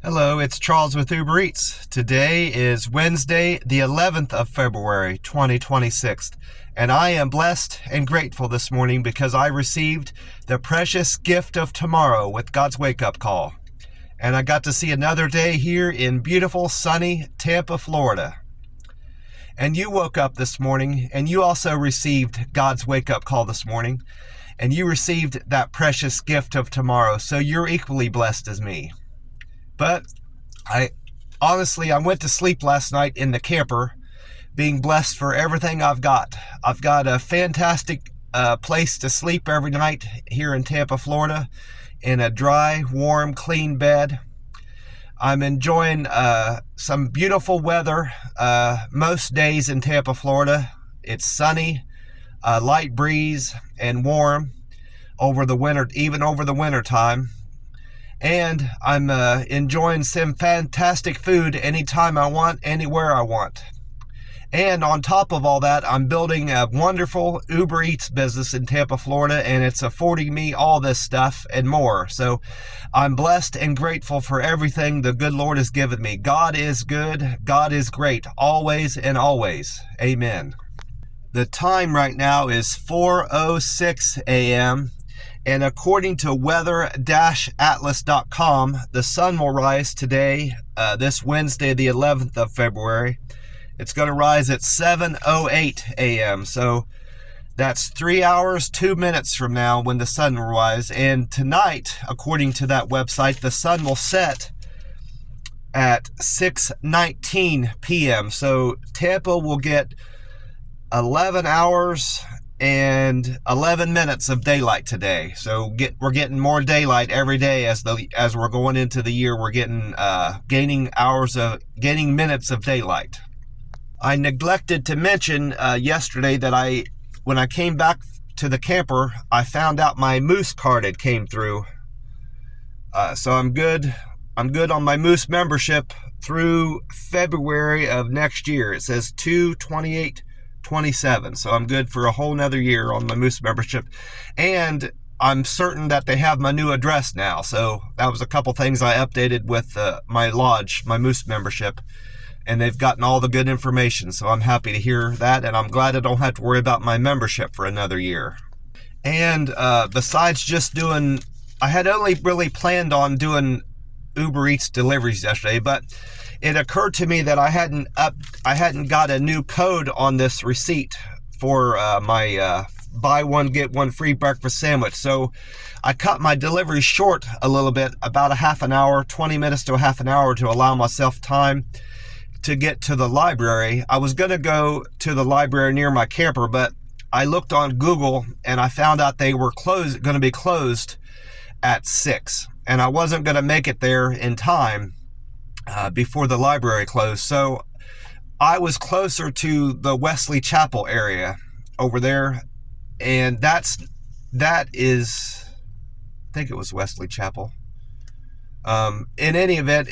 Hello, it's Charles with Uber Eats. Today is Wednesday, the 11th of February, 2026, and I am blessed and grateful this morning because I received the precious gift of tomorrow with God's wake-up call. And I got to see another day here in beautiful, sunny Tampa, Florida. And you woke up this morning, and you also received God's wake-up call this morning, and you received that precious gift of tomorrow, so you're equally blessed as me. But I went to sleep last night in the camper, being blessed for everything I've got. I've got a fantastic place to sleep every night here in Tampa, Florida, in a dry, warm, clean bed. I'm enjoying some beautiful weather most days in Tampa, Florida. It's sunny, light breeze, and warm over the winter, even over the winter time. And I'm enjoying some fantastic food anytime I want, anywhere I want. And on top of all that, I'm building a wonderful Uber Eats business in Tampa, Florida, and it's affording me all this stuff and more. So I'm blessed and grateful for everything the good Lord has given me. God is good. God is great, always and always. Amen. The time right now is 4:06 a.m., and according to weather-atlas.com, the sun will rise today, this Wednesday, the 11th of February. It's going to rise at 7:08 a.m. So that's 3 hours, 2 minutes from now when the sun will rise. And tonight, according to that website, the sun will set at 6:19 p.m. So Tampa will get 11 hours and 11 minutes of daylight today. So we're getting more daylight every day as we're going into the year. We're getting gaining minutes of daylight. I neglected to mention yesterday that when I came back to the camper, I found out my Moose card had came through. So I'm good. I'm good on my Moose membership through February of next year. It says 2/28/27, so I'm good for a whole nother year on my Moose membership. And I'm certain that they have my new address now, so that was a couple things I updated with my lodge, my Moose membership, and they've gotten all the good information, so I'm happy to hear that, and I'm glad I don't have to worry about my membership for another year. And besides just doing, I had only really planned on doing Uber Eats deliveries yesterday, but it occurred to me that I hadn't got a new code on this receipt for my buy one get one free breakfast sandwich. So I cut my delivery short a little bit, about a half an hour, 20 minutes to a half an hour, to allow myself time to get to the library. I was going to go to the library near my camper, but I looked on Google and I found out they were going to be closed at 6, and I wasn't going to make it there in time before the library closed. So I was closer to the Wesley Chapel area over there, and that is, I think it was Wesley Chapel. In any event,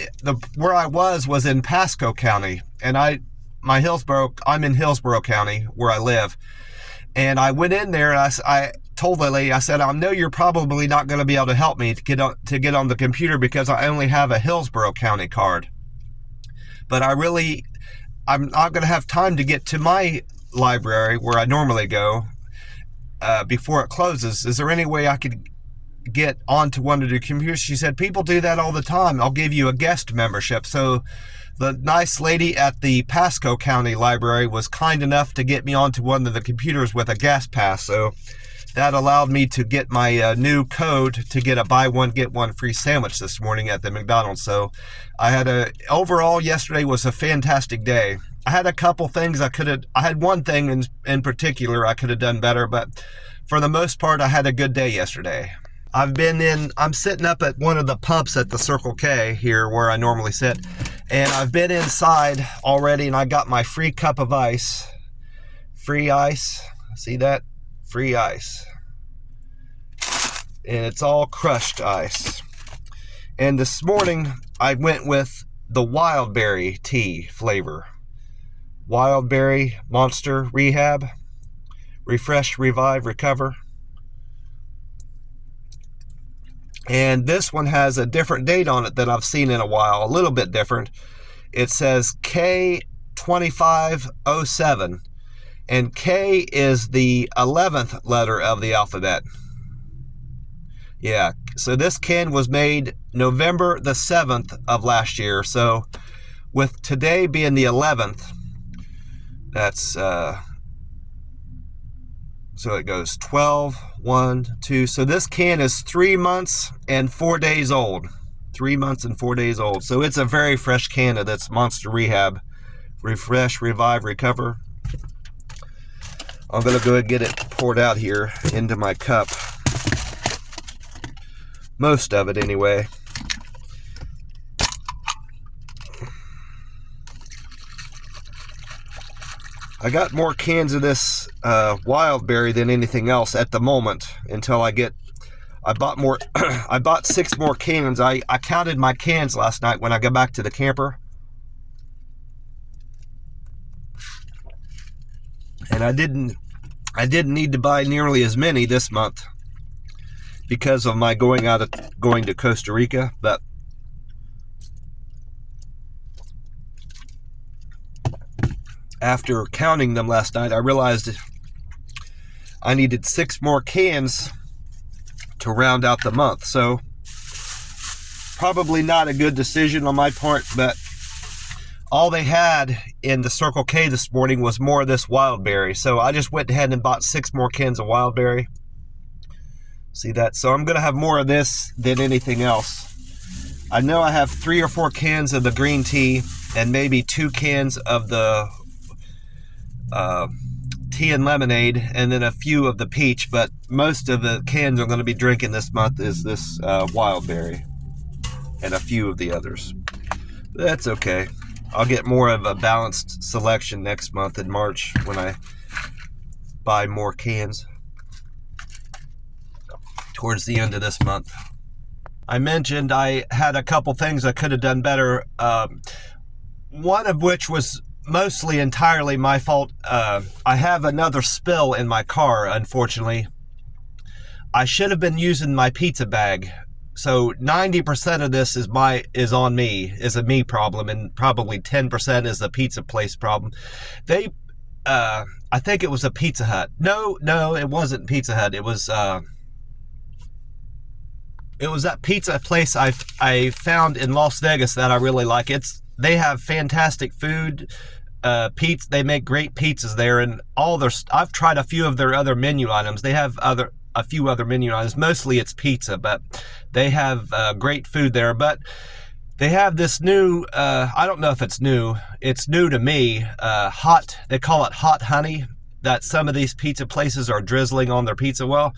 where I was in Pasco County, and I'm in Hillsborough County where I live, and I went in there and I told the lady, I said, I know you're probably not going to be able to help me to get on the computer because I only have a Hillsborough County card. But I'm not going to have time to get to my library where I normally go before it closes. Is there any way I could get onto one of the computers? She said, people do that all the time. I'll give you a guest membership. So the nice lady at the Pasco County Library was kind enough to get me onto one of the computers with a guest pass. So that allowed me to get my new code to get a buy one get one free sandwich this morning at the McDonald's. So overall yesterday was a fantastic day. I had a couple things I had one thing in particular I could have done better, but for the most part I had a good day yesterday. I'm sitting up at one of the pumps at the Circle K here where I normally sit, and I've been inside already, and I got my free cup of ice. Free ice. See that? Free ice. And it's all crushed ice. And this morning I went with the wild berry tea flavor. Wild berry, Monster, Rehab, Refresh, Revive, Recover. And this one has a different date on it than I've seen in a while, a little bit different. It says K2507, and K is the 11th letter of the alphabet. Yeah, so this can was made November the 7th of last year. So with today being the 11th, that's, so it goes 12, 1, 2. So this can is 3 months and 4 days old. 3 months and 4 days old. So it's a very fresh can of this Monster Rehab. Refresh, revive, recover. I'm going to go and get it poured out here into my cup. Most of it anyway. I got more cans of this wild berry than anything else at the moment until I bought more. I bought 6 more cans. I counted my cans last night when I got back to the camper. And I didn't need to buy nearly as many this month because of my going to Costa Rica, but after counting them last night, I realized I needed 6 more cans to round out the month. So probably not a good decision on my part, but all they had in the Circle K this morning was more of this wild berry. So I just went ahead and bought 6 more cans of wild berry. See that? So I'm going to have more of this than anything else. I know I have 3 or 4 cans of the green tea and maybe 2 cans of the tea and lemonade, and then a few of the peach, but most of the cans I'm going to be drinking this month is this wild berry and a few of the others. That's okay. I'll get more of a balanced selection next month in March when I buy more cans towards the end of this month. I mentioned I had a couple things I could have done better, one of which was mostly entirely my fault. I have another spill in my car, unfortunately. I should have been using my pizza bag. So 90% of this is on me, is a me problem, and probably 10% is the pizza place problem. I think it was a Pizza Hut. No, it wasn't Pizza Hut. It was that pizza place I found in Las Vegas that I really like. They have fantastic food. They make great pizzas there, and I've tried a few of their other menu items. They have a few other menu items. Mostly it's pizza, but they have great food there. But they have this new, I don't know if it's new. It's new to me. They call it hot honey, that some of these pizza places are drizzling on their pizza. Well,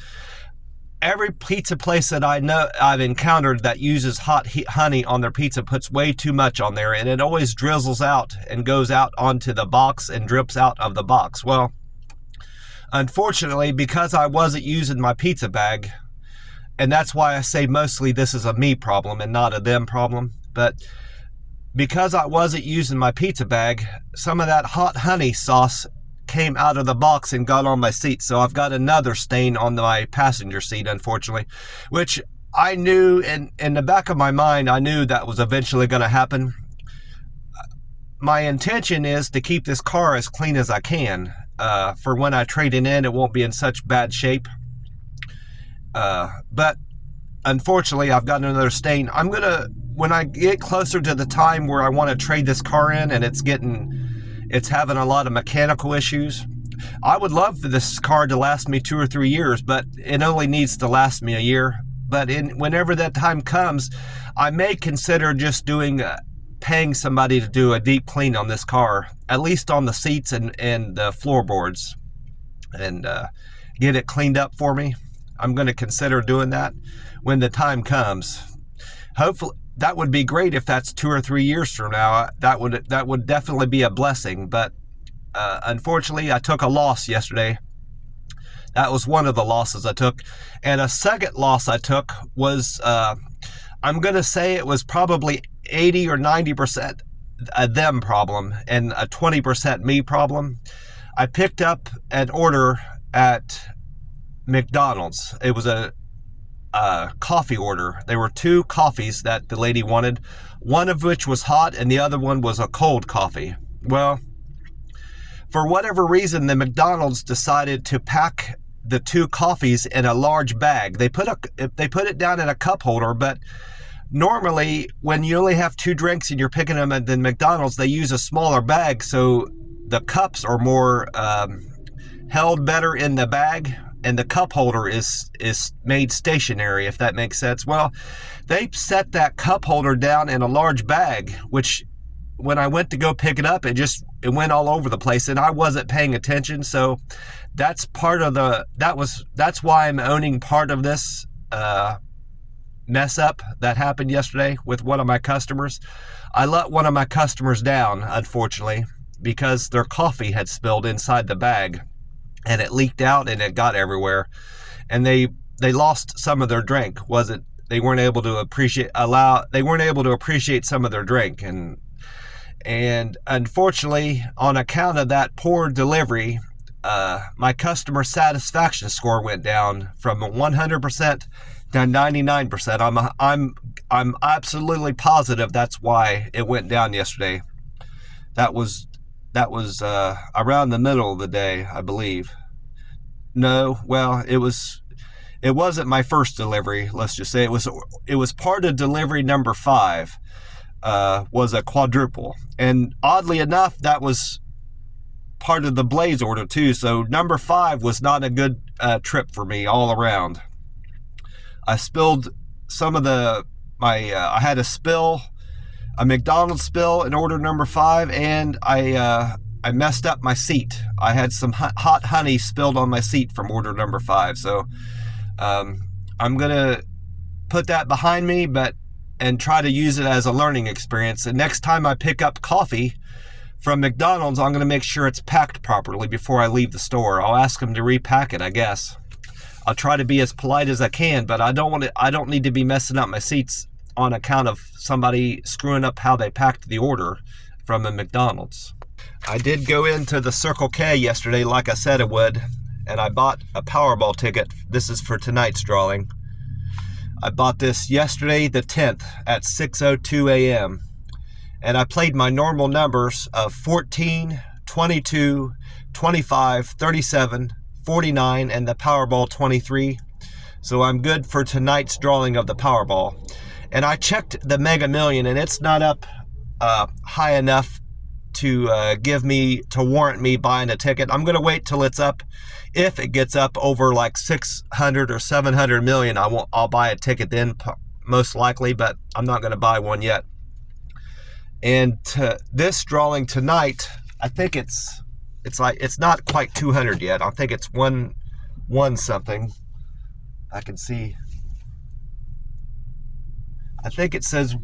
every pizza place that I've encountered that uses hot honey on their pizza puts way too much on there, and it always drizzles out and goes out onto the box and drips out of the box. Well, unfortunately, because I wasn't using my pizza bag, and that's why I say mostly this is a me problem and not a them problem, but because I wasn't using my pizza bag, some of that hot honey sauce came out of the box and got on my seat. So I've got another stain on my passenger seat, unfortunately, which I knew in the back of my mind, I knew that was eventually going to happen. My intention is to keep this car as clean as I can. For when I trade it in, it won't be in such bad shape. But unfortunately, I've got another stain. When I get closer to the time where I want to trade this car in and it's having a lot of mechanical issues, I would love for this car to last me 2 or 3 years, but it only needs to last me a year. But whenever that time comes, I may consider just paying somebody to do a deep clean on this car, at least on the seats and the floorboards, and get it cleaned up for me. I'm going to consider doing that when the time comes. Hopefully, that would be great if that's 2 or 3 years from now. That would definitely be a blessing. But unfortunately, I took a loss yesterday. That was one of the losses I took. And a second loss I took was, I'm going to say it was probably 80 or 90% a them problem and a 20% me problem. I picked up an order at McDonald's. It was a coffee order. There were 2 coffees that the lady wanted, one of which was hot and the other one was a cold coffee. Well, for whatever reason, the McDonald's decided to pack the 2 coffees in a large bag. They put it down in a cup holder, but normally when you only have 2 drinks and you're picking them at the McDonald's, they use a smaller bag, so the cups are more held better in the bag, and the cup holder is made stationary, if that makes sense. Well, they set that cup holder down in a large bag, which when I went to go pick it up, it went all over the place, and I wasn't paying attention. So that's part of that's why I'm owning part of this mess up that happened yesterday with one of my customers. I let one of my customers down, unfortunately, because their coffee had spilled inside the bag, and it leaked out and it got everywhere, and they lost some of their drink. They weren't able to appreciate some of their drink, and unfortunately, on account of that poor delivery, my customer satisfaction score went down from 100% to 99%. I'm absolutely positive that's why it went down yesterday. That was around the middle of the day, I believe. No, well, it wasn't my first delivery. Let's just say it was part of delivery number 5. Was a quadruple, and oddly enough, that was part of the Blaze order too. So number 5 was not a good trip for me all around. I spilled some of I had a McDonald's spill in order number 5, and I messed up my seat. I had some hot honey spilled on my seat from order number 5. So I'm gonna put that behind me, and try to use it as a learning experience. And next time I pick up coffee from McDonald's, I'm going to make sure it's packed properly before I leave the store. I'll ask them to repack it, I guess. I'll try to be as polite as I can, but I don't need to be messing up my seats on account of somebody screwing up how they packed the order from a McDonald's. I did go into the Circle K yesterday like I said I would, and I bought a Powerball ticket. This is for tonight's drawing. I bought this yesterday, the 10th, at 6:02 a.m. And I played my normal numbers of 14, 22, 25, 37, 49, and the Powerball 23. So I'm good for tonight's drawing of the Powerball. And I checked the Mega Million, and it's not up high enough to warrant me buying a ticket. I'm going to wait till it's up. If it gets up over like 600 or 700 million, I'll buy a ticket then, most likely, but I'm not going to buy one yet. And this drawing tonight, I think it's not quite 200 yet. I think it's one something. I can see. I think it says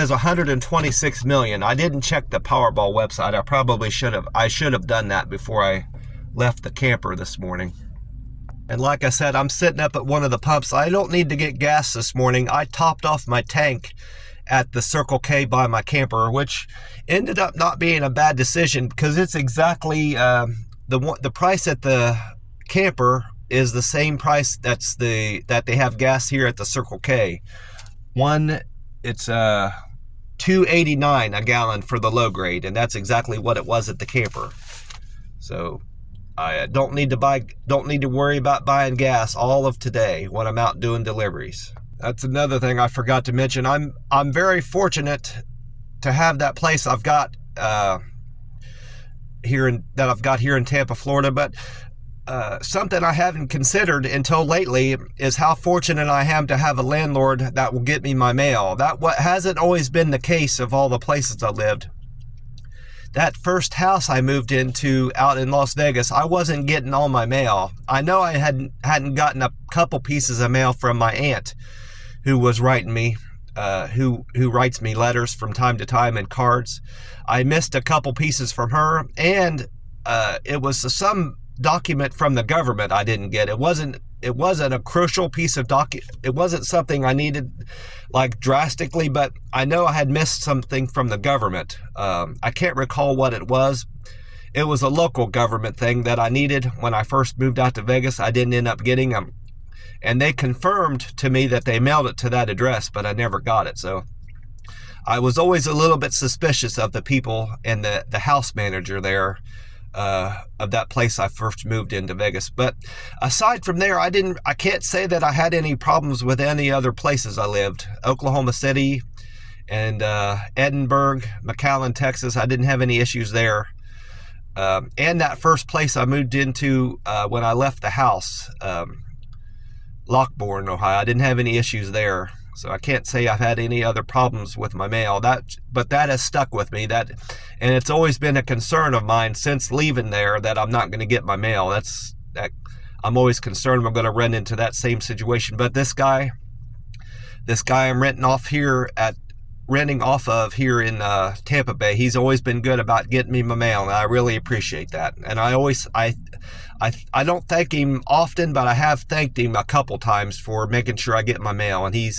126 million. I didn't check the Powerball website. I probably should have. I should have done that before I left the camper this morning. And like I said, I'm sitting up at one of the pumps. I don't need to get gas this morning. I topped off my tank at the Circle K by my camper, which ended up not being a bad decision because it's exactly the price at the camper is the same price that they have gas here at the Circle K. It's $2.89 a gallon for the low grade, and that's exactly what it was at the camper. So I don't need to worry about buying gas all of today when I'm out doing deliveries. That's another thing I forgot to mention. I'm very fortunate to have that place I've got here in Tampa, Florida, but something I haven't considered until lately is how fortunate I am to have a landlord that will get me my mail. That what hasn't always been the case of all the places I lived. That first house I moved into out in Las Vegas, I wasn't getting all my mail. I know I hadn't gotten a couple pieces of mail from my aunt, who was writing me, who writes me letters from time to time and cards. I missed a couple pieces from her, and it was some document from the government I didn't get. It wasn't a crucial piece of it wasn't something I needed like drastically, but I know I had missed something from the government. I can't recall what it was. It was a local government thing that I needed when I first moved out to Vegas. I didn't end up getting them. And they confirmed to me that they mailed it to that address, but I never got it. So I was always a little bit suspicious of the people and the house manager there of that place I first moved into Vegas. But aside from there, I can't say that I had any problems with any other places I lived. Oklahoma City and Edinburgh, McAllen, Texas, I didn't have any issues there. And that first place I moved into when I left the house, Lockbourne, Ohio, I didn't have any issues there. So I can't say I've had any other problems with my mail. But that has stuck with me. And it's always been a concern of mine since leaving there that I'm not going to get my mail. I'm always concerned I'm going to run into that same situation. But this guy I'm renting off of here in Tampa Bay, he's always been good about getting me my mail, and I really appreciate that. And I don't thank him often, but I have thanked him a couple times for making sure I get my mail. And he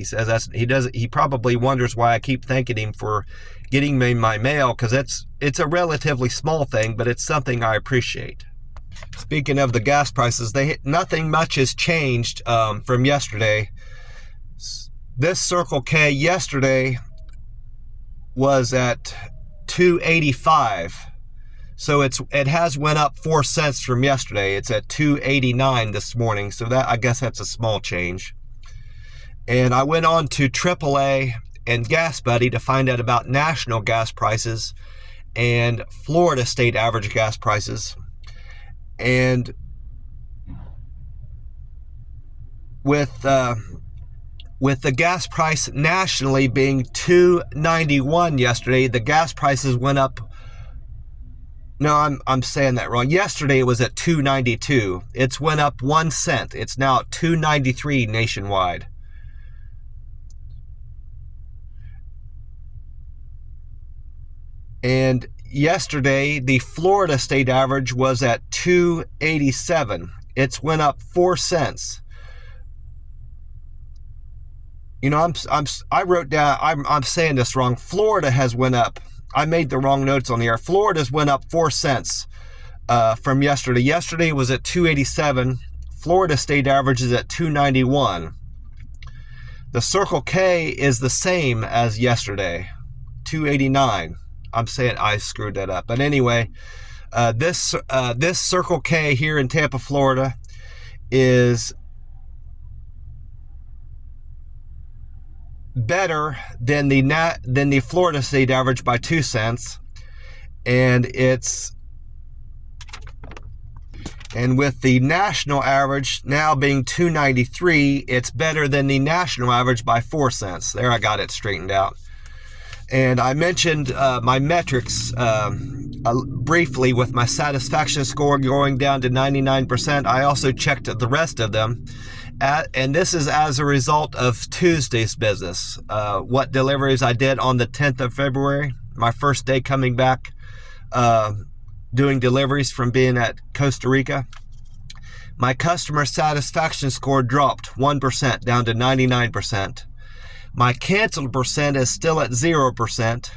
says he probably wonders why I keep thanking him for getting me my mail, because it's a relatively small thing, but it's something I appreciate. Speaking of the gas prices, nothing much has changed from yesterday. This Circle K yesterday was at $2.85. So it has went up 4 cents from yesterday. It's at $2.89 this morning. So I guess that's a small change. And I went on to AAA and Gas Buddy to find out about national gas prices and Florida state average gas prices. And with the gas price nationally being $2.91 yesterday, the gas prices went up. No, I'm saying that wrong. Yesterday it was at $2.92. It's went up 1 cent. It's now at $2.93 nationwide. And yesterday the Florida state average was at $2.87. It's went up 4 cents. You know, I wrote down, I'm saying this wrong. Florida has went up. I made the wrong notes on the air. Florida's went up 4 cents from yesterday. Yesterday was at $2.87. Florida state average is at $2.91. The Circle K is the same as yesterday, $2.89. I'm saying I screwed that up. But anyway, this Circle K here in Tampa, Florida is better than the Florida state average by 2 cents, and with the national average now being $2.93, it's better than the national average by 4 cents. There, I got it straightened out. And I mentioned my metrics briefly with my satisfaction score going down to 99%. I also checked the rest of them. And this is as a result of Tuesday's business. What deliveries I did on the 10th of February, my first day coming back doing deliveries from being at Costa Rica. My customer satisfaction score dropped 1% down to 99%. My canceled percent is still at 0%.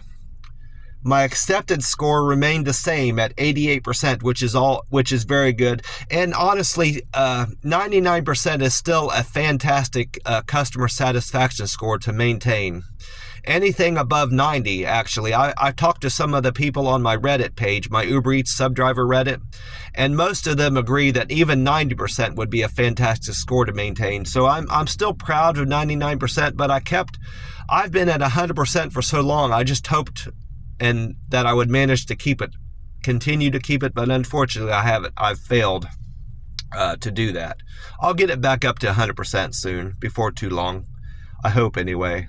My accepted score remained the same at 88%, which is very good. And honestly, 99% is still a fantastic customer satisfaction score to maintain. Anything above 90, actually. I talked to some of the people on my Reddit page, my Uber Eats subdriver Reddit, and most of them agree that even 90% would be a fantastic score to maintain. So I'm still proud of 99%, but I've been at 100% for so long. I just hoped and that I would manage to continue to keep it, but unfortunately I haven't. I've failed to do that. I'll get it back up to 100% soon, before too long. I hope anyway.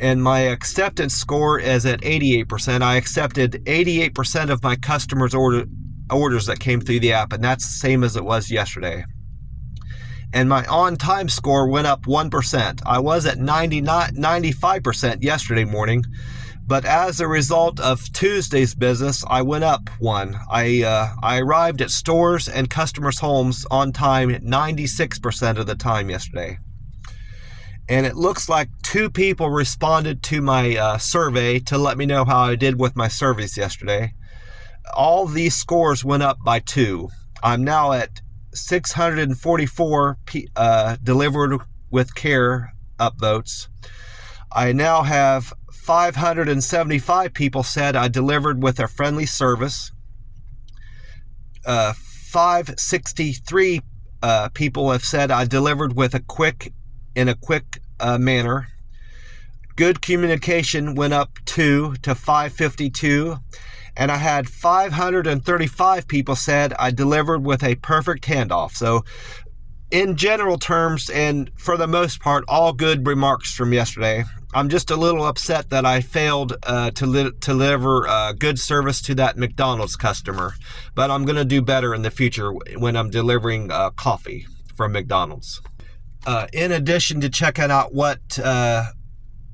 And my acceptance score is at 88%. I accepted 88% of my customers' orders that came through the app, and that's the same as it was yesterday. And my on-time score went up 1%. I was at 95% yesterday morning, but as a result of Tuesday's business, I went up 1. I arrived at stores and customers' homes on time 96% of the time yesterday. And it looks like 2 people responded to my survey to let me know how I did with my service yesterday. All these scores went up by 2. I'm now at 644 delivered with care upvotes. I now have 575 people said I delivered with a friendly service. 563 people have said I delivered with in a quick manner. Good communication went up 2 to 552. And I had 535 people said I delivered with a perfect handoff. So in general terms, and for the most part, all good remarks from yesterday. I'm just a little upset that I failed to deliver good service to that McDonald's customer. But I'm going to do better in the future when I'm delivering coffee from McDonald's. In addition to checking out what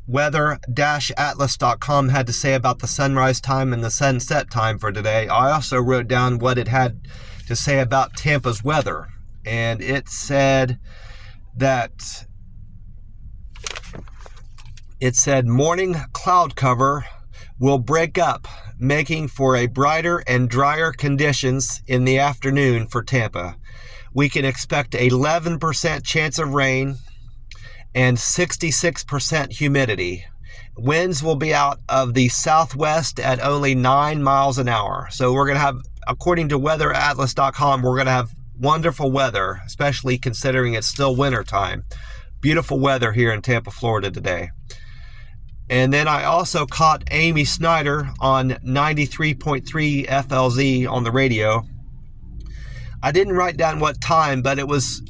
weather-atlas.com had to say about the sunrise time and the sunset time for today, I also wrote down what it had to say about Tampa's weather. And it said morning cloud cover will break up, making for a brighter and drier conditions in the afternoon for Tampa. We can expect 11% chance of rain and 66% humidity. Winds will be out of the southwest at only 9 miles an hour. So we're going to have, according to weatheratlas.com, we're going to have wonderful weather, especially considering it's still winter time. Beautiful weather here in Tampa, Florida today. And then I also caught Amy Snyder on 93.3 FLZ on the radio. I didn't write down what time, but it was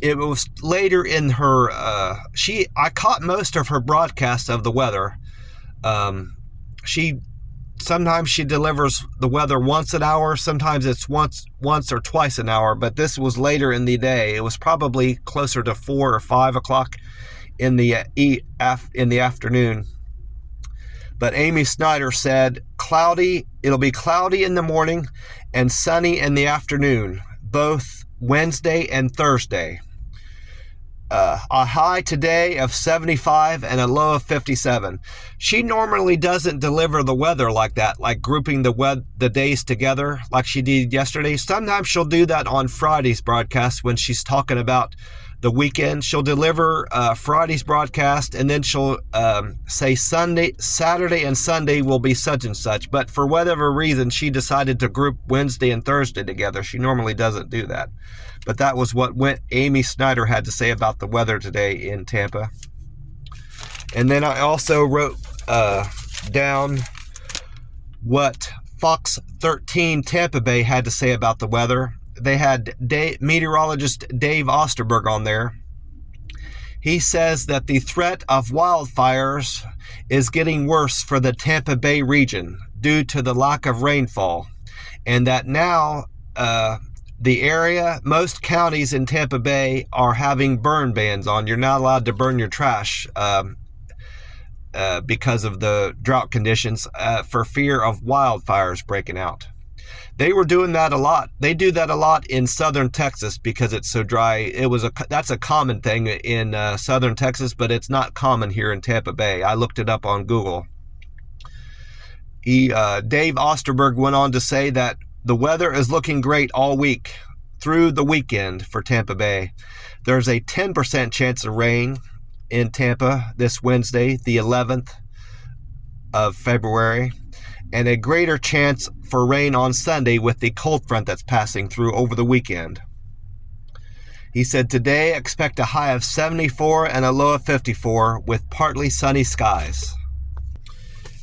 later in her. I caught most of her broadcasts of the weather. Sometimes she delivers the weather once an hour. Sometimes it's once or twice an hour. But this was later in the day. It was probably closer to 4 or 5 o'clock in the afternoon. But Amy Snyder said cloudy. It'll be cloudy in the morning and sunny in the afternoon, both Wednesday and Thursday. A high today of 75 and a low of 57. She normally doesn't deliver the weather like that, like grouping the days together like she did yesterday. Sometimes she'll do that on Friday's broadcast when she's talking about the weekend. She'll deliver Friday's broadcast, and then she'll say Saturday and Sunday will be such and such. But for whatever reason, she decided to group Wednesday and Thursday together. She normally doesn't do that. But that was what Amy Snyder had to say about the weather today in Tampa. And then I also wrote down what Fox 13 Tampa Bay had to say about the weather. They had meteorologist Dave Osterberg on there. He says that the threat of wildfires is getting worse for the Tampa Bay region due to the lack of rainfall, and that now the area, most counties in Tampa Bay are having burn bans on. You're not allowed to burn your trash because of the drought conditions for fear of wildfires breaking out. They were doing that a lot. They do that a lot in southern Texas because it's so dry. That's a common thing in southern Texas, but it's not common here in Tampa Bay. I looked it up on Google. Dave Osterberg went on to say that the weather is looking great all week through the weekend for Tampa Bay. There's a 10% chance of rain in Tampa this Wednesday, the 11th of February, and a greater chance for rain on Sunday with the cold front that's passing through over the weekend. He said today expect a high of 74 and a low of 54 with partly sunny skies.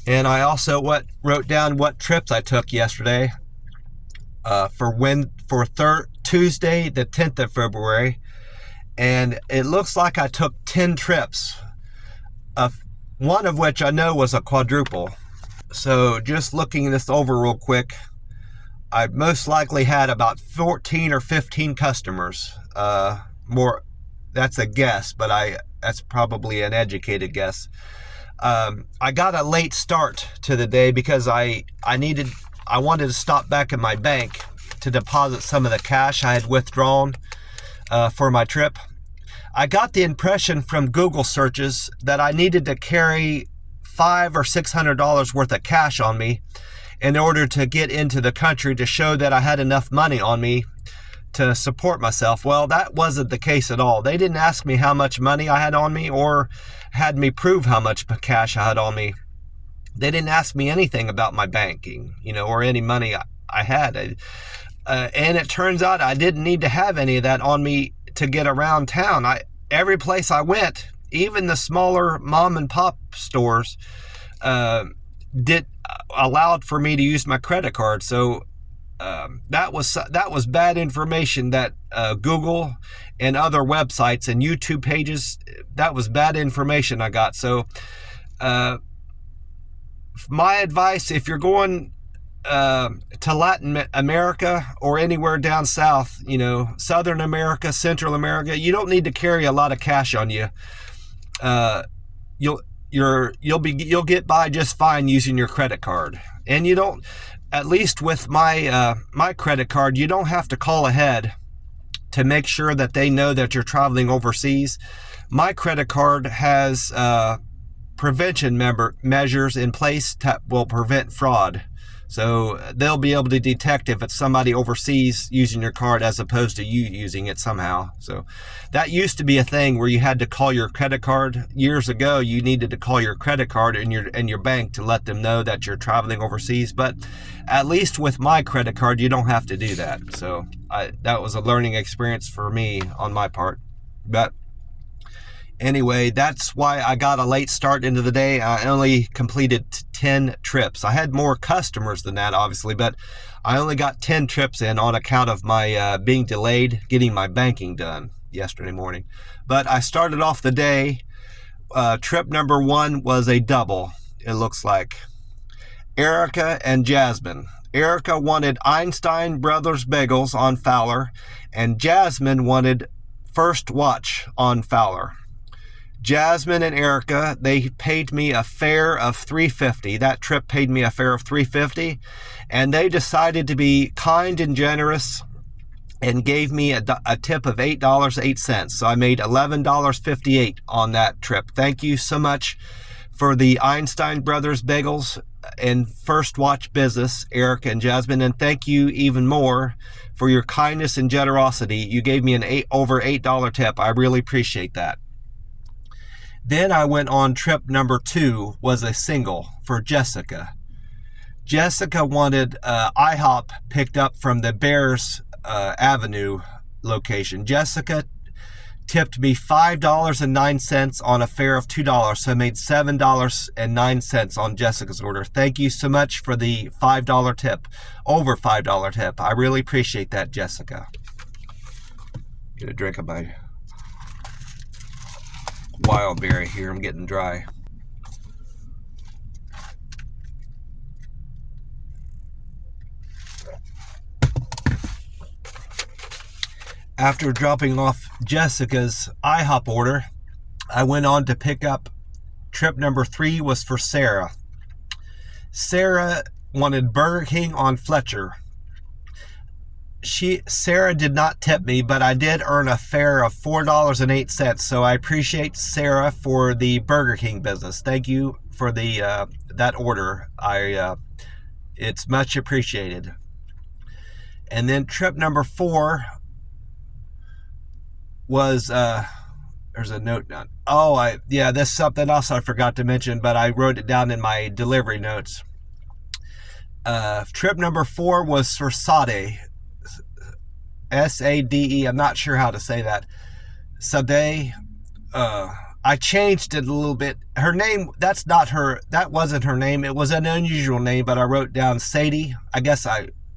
And I also wrote down what trips I took yesterday for Tuesday, the 10th of February. And it looks like I took 10 trips, one of which I know was a quadruple. So just looking this over real quick, I most likely had about 14 or 15 customers. More, that's a guess, but that's probably an educated guess. I got a late start to the day because I wanted to stop back at my bank to deposit some of the cash I had withdrawn for my trip. I got the impression from Google searches that I needed to carry $500 or $600 worth of cash on me, in order to get into the country to show that I had enough money on me to support myself. Well, that wasn't the case at all. They didn't ask me how much money I had on me or had me prove how much cash I had on me. They didn't ask me anything about my banking, or any money I had. And it turns out I didn't need to have any of that on me to get around town. Every place I went, even the smaller mom and pop stores, allowed for me to use my credit card. So that was bad information that Google and other websites and YouTube pages, that was bad information I got. So my advice, if you're going to Latin America or anywhere down south, Southern America, Central America, you don't need to carry a lot of cash on you. You'll get by just fine using your credit card. And you don't, at least with my my credit card, you don't have to call ahead to make sure that they know that you're traveling overseas. My credit card has prevention measures in place that will prevent fraud. So they'll be able to detect if it's somebody overseas using your card as opposed to you using it somehow. So that used to be a thing where you had to call your credit card. Years ago, you needed to call your credit card and your bank to let them know that you're traveling overseas. But at least with my credit card, you don't have to do that. So that was a learning experience for me on my part. But anyway, that's why I got a late start into the day. I only completed 10 trips. I had more customers than that, obviously, but I only got 10 trips in on account of my being delayed getting my banking done yesterday morning. But I started off the day. Trip number 1 was a double, it looks like. Erica and Jasmine. Erica wanted Einstein Brothers bagels on Fowler, and Jasmine wanted First Watch on Fowler. Jasmine and Erica, they paid me a fare of $3.50. That trip paid me a fare of $3.50, and they decided to be kind and generous and gave me a tip of $8.08. So I made $11.58 on that trip. Thank you so much for the Einstein Brothers bagels and First Watch business, Erica and Jasmine, and thank you even more for your kindness and generosity. You gave me an over $8 tip. I really appreciate that. Then I went on trip number 2, was a single for Jessica. Jessica wanted IHOP picked up from the Bears Avenue location. Jessica tipped me $5.09 on a fare of $2, so I made $7.09 on Jessica's order. Thank you so much for the $5 tip, over $5 tip. I really appreciate that, Jessica. Get a drink of my wild berry here. I'm getting dry. After dropping off Jessica's IHOP order, I went on to pick up trip number 3 was for Sarah. Sarah wanted Burger King on Fletcher. Sarah did not tip me, but I did earn a fare of $4.08. So I appreciate Sarah for the Burger King business. Thank you for the that order. It's much appreciated. And then trip number 4 was there's a note down. This is something else I forgot to mention, but I wrote it down in my delivery notes. Trip number 4 was for Sade. Sade. I'm not sure how to say that. Sade. I changed it a little bit. Her name, that wasn't her name. It was an unusual name, but I wrote down Sadie. I guess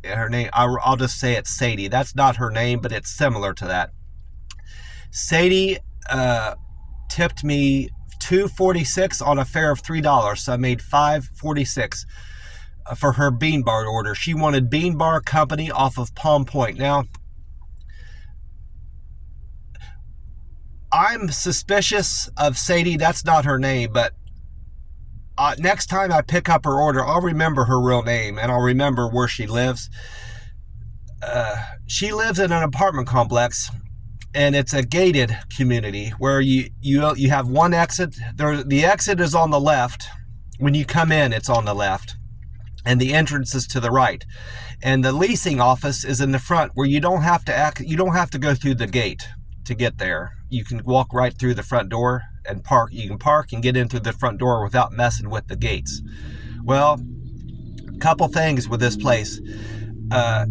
her name, I'll just say it's Sadie. That's not her name, but it's similar to that. Sadie tipped me $2.46 on a fare of $3, so I made $5.46 for her bean bar order. She wanted Bean Bar Company off of Palm Point. Now, I'm suspicious of Sadie. That's not her name, but next time I pick up her order, I'll remember her real name and I'll remember where she lives. She lives in an apartment complex, and it's a gated community where you have one exit. The exit is on the left. When you come in, it's on the left. and the entrance is to the right. And the leasing office is in the front, where you don't have to go through the gate to get there. You can walk right through the front door and park. You can park and get into the front door without messing with the gates. Well, a couple things with this place.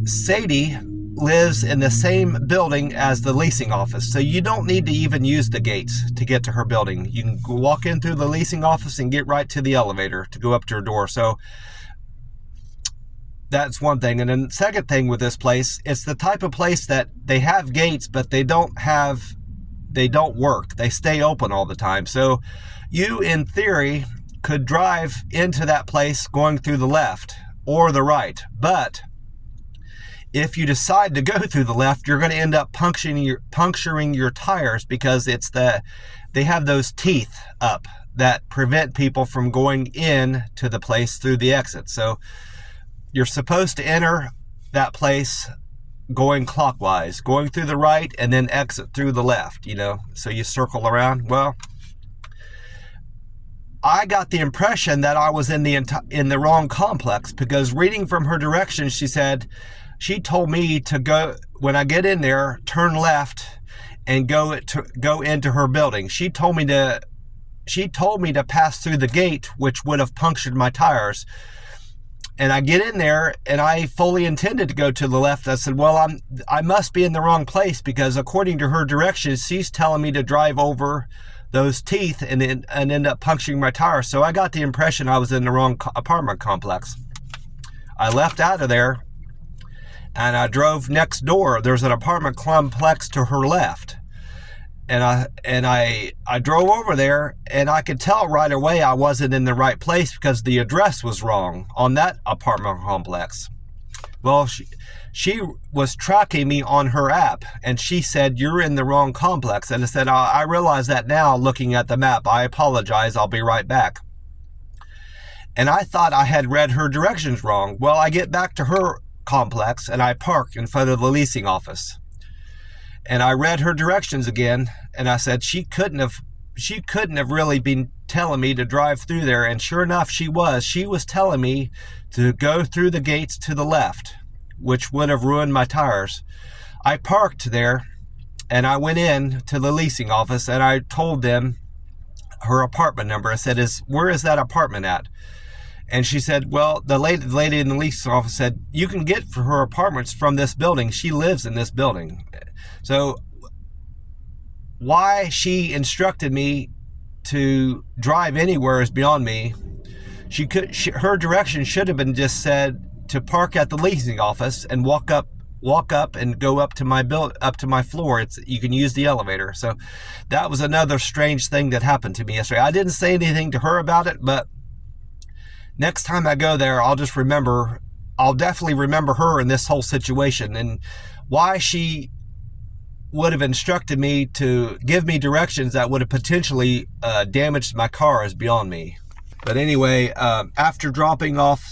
Sadie lives in the same building as the leasing office, so you don't need to even use the gates to get to her building. You can walk in through the leasing office and get right to the elevator to go up to her door. So that's one thing. And then the second thing with this place, it's the type of place that they have gates, but they don't work. They stay open all the time. So you, in theory, could drive into that place going through the left or the right. But if you decide to go through the left, you're going to end up puncturing your tires, because they have those teeth up that prevent people from going in to the place through the exit. So you're supposed to enter that place going clockwise, going through the right, and then exit through the left, so you circle around. Well, I got the impression that I was in the wrong complex, because reading from her directions, she told me to go, when I get in there, turn left and go into her building. She told me to pass through the gate, which would have punctured my tires. And I get in there, and I fully intended to go to the left. I said, well, I must be in the wrong place, because according to her directions, she's telling me to drive over those teeth and end up puncturing my tires. So I got the impression I was in the wrong apartment complex. I left out of there, and I drove next door. There's an apartment complex to her left. And I drove over there, and I could tell right away I wasn't in the right place, because the address was wrong on that apartment complex. Well, she was tracking me on her app, and she said, you're in the wrong complex. And I said, I realize that now, looking at the map. I apologize. I'll be right back. And I thought I had read her directions wrong. Well, I get back to her complex, and I park in front of the leasing office. And I read her directions again, and I said she couldn't have really been telling me to drive through there. And sure enough, she was telling me to go through the gates to the left, which would have ruined my tires. I parked there, and I went in to the leasing office, and I told them her apartment number. I said, where is that apartment at? And she said, well, the lady in the leasing office said, you can get for her apartments from this building. She lives in this building. So why she instructed me to drive anywhere is beyond me. Her direction should have been just said to park at the leasing office and walk up and go up to my floor. You can use the elevator. So that was another strange thing that happened to me yesterday. I didn't say anything to her about it, but next time I go there, I'll definitely remember her in this whole situation, and why she would have instructed me to give me directions that would have potentially damaged my car is beyond me. But anyway, after dropping off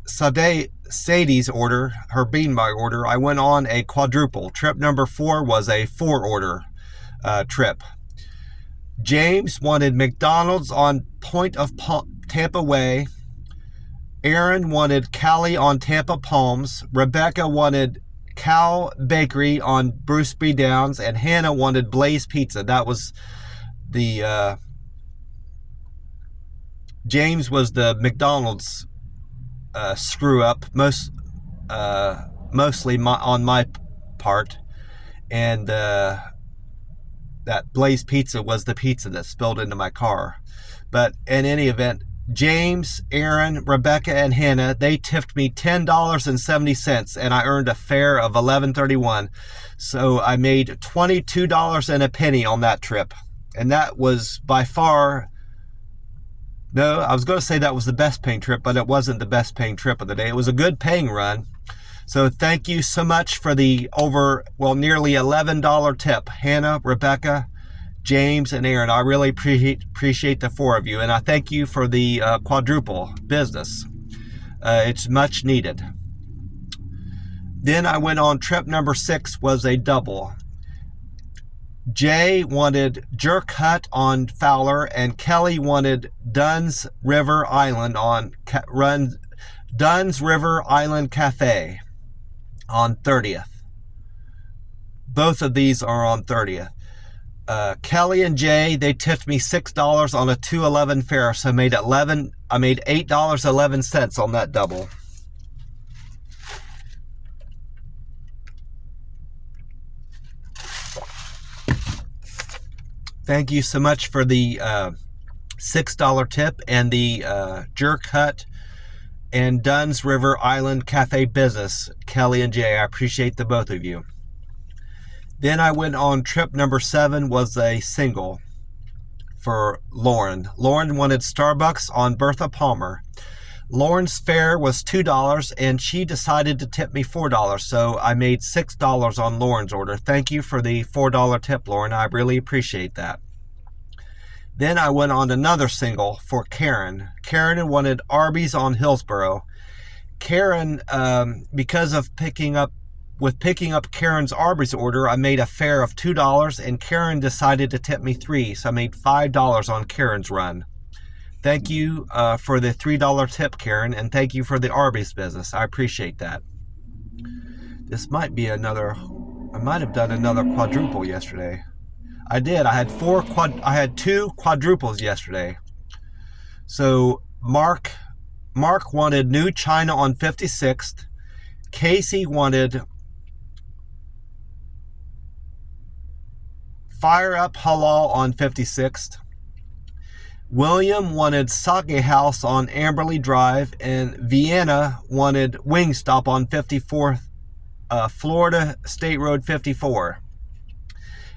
Sadie's order, her bean bag order, I went on a quadruple. Trip number 4 was a 4-order trip. James wanted McDonald's on Point of Tampa Way. Aaron wanted Cali on Tampa Palms. Rebecca wanted Cow Bakery on Bruce B. Downs, and Hannah wanted Blaze Pizza. That was the James was the McDonald's screw up, mostly on my part, and that Blaze Pizza was the pizza that spilled into my car. But in any event, James, Aaron, Rebecca, and Hannah, they tipped me $10.70, and I earned a fare of $11.31. So I made $22 and a penny on that trip. And that was by far, no, I was going to say that was the best paying trip, but it wasn't the best paying trip of the day. It was a good paying run. So thank you so much for the nearly $11 tip, Hannah, Rebecca, James, and Aaron. I really appreciate the 4 of you, and I thank you for the quadruple business. It's much needed. Then I went on trip number 6, was a double. Jay wanted Jerk Hut on Fowler, and Kelly wanted Dunn's River Island on Dunn's River Island Cafe on 30th. Both of these are on 30th. Kelly and Jay, they tipped me $6 on a 211 fare, so I made $8.11 on that double. Thank you so much for the $6 tip and the Jerk Hut and Dunn's River Island Cafe business, Kelly and Jay. I appreciate the both of you. Then I went on trip number 7, was a single for Lauren. Lauren wanted Starbucks on Bertha Palmer. Lauren's fare was $2 and she decided to tip me $4, so I made $6 on Lauren's order. Thank you for the $4 tip, Lauren. I really appreciate that. Then I went on another single for Karen. Karen wanted Arby's on Hillsborough. Karen, because of picking up Karen's Arby's order, I made a fare of $2 and Karen decided to tip me $3, so I made $5 on Karen's run. Thank you for the $3 tip, Karen, and thank you for the Arby's business. I appreciate that. This might be I might have done another quadruple yesterday. I did. I had 2 quadruples yesterday. So Mark wanted New China on 56th. Casey wanted Fire Up Halal on 56th. William wanted Sake House on Amberley Drive, and Vienna wanted Wingstop on 54th, Florida State Road 54.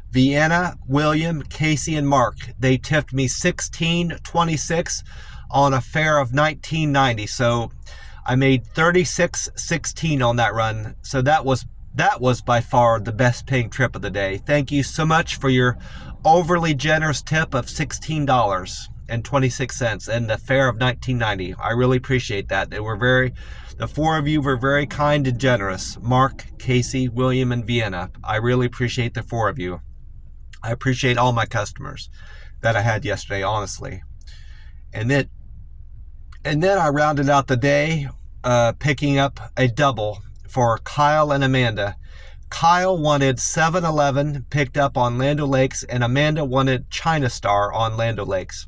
Vienna, William, Casey, and Mark, they tipped me $16.26 on a fare of $19.90. So I made $36.16 on that run. So that was by far the best paying trip of the day. Thank you so much for your overly generous tip of $16.26 and the fare of $19.90. I really appreciate that. The 4 of you were very kind and generous. Mark, Casey, William, and Vienna. I really appreciate the 4 of you. I appreciate all my customers that I had yesterday, honestly. And then I rounded out the day picking up a double for Kyle and Amanda. Kyle wanted 7-Eleven picked up on Land O'Lakes, and Amanda wanted China Star on Land O'Lakes.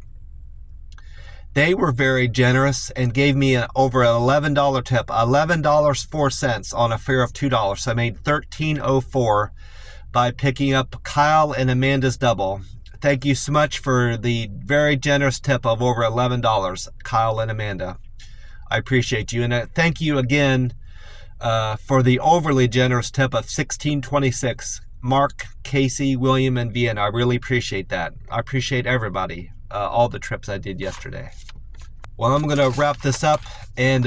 They were very generous and gave me over an $11 tip, $11.04 on a fare of $2. So I made $13.04 by picking up Kyle and Amanda's double. Thank you so much for the very generous tip of over $11, Kyle and Amanda. I appreciate you. And thank you again for the overly generous tip of $16.26, Mark, Casey, William, and Vienna. I really appreciate that. I appreciate everybody, all the trips I did yesterday. Well, I'm going to wrap this up and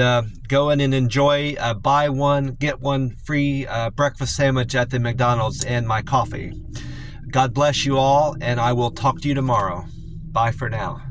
go in and enjoy a buy one, get one free breakfast sandwich at the McDonald's and my coffee. God bless you all, and I will talk to you tomorrow. Bye for now.